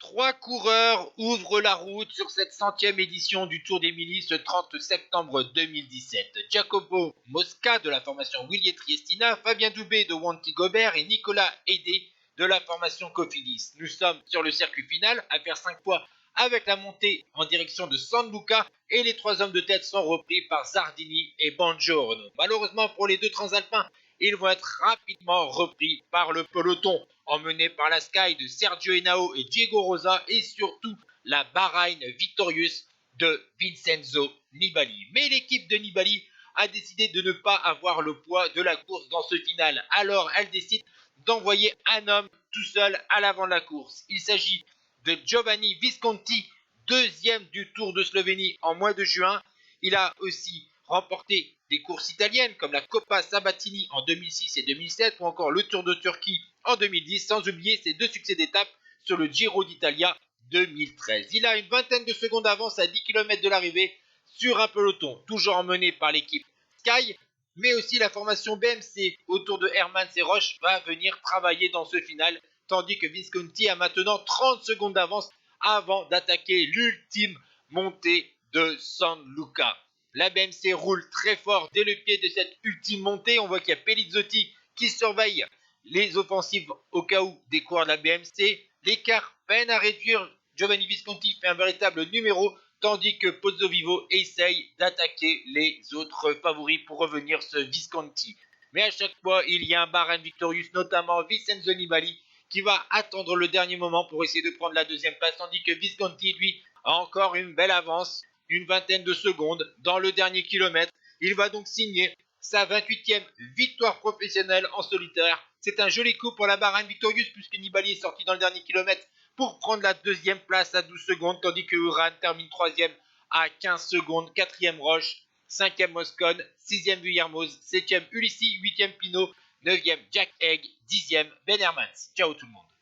Trois coureurs ouvrent la route sur cette 100e édition du Tour d'Émilie ce 30 septembre 2017. Jacopo Mosca de la formation Willier Triestina, Fabien Doubé de Wanty Gobert et Nicolas Hédé de la formation Cofidis. Nous sommes sur le circuit final à faire 5 fois avec la montée en direction de San Luca et les trois hommes de tête sont repris par Zardini et Bangiorno. Malheureusement pour les deux transalpins, ils vont être rapidement repris par le peloton, emmené par la Sky de Sergio Henao et Diego Rosa et surtout la Bahrain Victorious de Vincenzo Nibali. Mais l'équipe de Nibali a décidé de ne pas avoir le poids de la course dans ce final. Alors elle décide d'envoyer un homme tout seul à l'avant de la course. Il s'agit de Giovanni Visconti, deuxième du Tour de Slovénie en mois de juin. Il a aussi remporté des courses italiennes comme la Coppa Sabatini en 2006 et 2007 ou encore le Tour de Turquie en 2010, sans oublier ses deux succès d'étape sur le Giro d'Italia 2013. Il a une vingtaine de secondes d'avance à 10 km de l'arrivée sur un peloton, toujours emmené par l'équipe Sky, mais aussi la formation BMC autour de Hermans et Roche va venir travailler dans ce final, tandis que Visconti a maintenant 30 secondes d'avance avant d'attaquer l'ultime montée de San Luca. La BMC roule très fort dès le pied de cette ultime montée. On voit qu'il y a Pelizzotti qui surveille les offensives au cas où des coureurs de la BMC. L'écart peine à réduire. Giovanni Visconti fait un véritable numéro, tandis que Pozzovivo essaye d'attaquer les autres favoris pour revenir sur Visconti. Mais à chaque fois, il y a un Bahrain Victorious, notamment Vincenzo Nibali, qui va attendre le dernier moment pour essayer de prendre la deuxième place, tandis que Visconti, lui, a encore une belle avance, une vingtaine de secondes dans le dernier kilomètre. Il va donc signer sa 28e victoire professionnelle en solitaire. C'est un joli coup pour la Bahrain Victorious puisque Nibali est sorti dans le dernier kilomètre pour prendre la deuxième place à 12 secondes, tandis que Uran termine 3e à 15 secondes, 4e Roche, 5e Moscone, 6e Vuillermoz, 7e Ulissi, 8e Pinot, 9e Jack Egg, 10e Ben Hermans. Ciao tout le monde.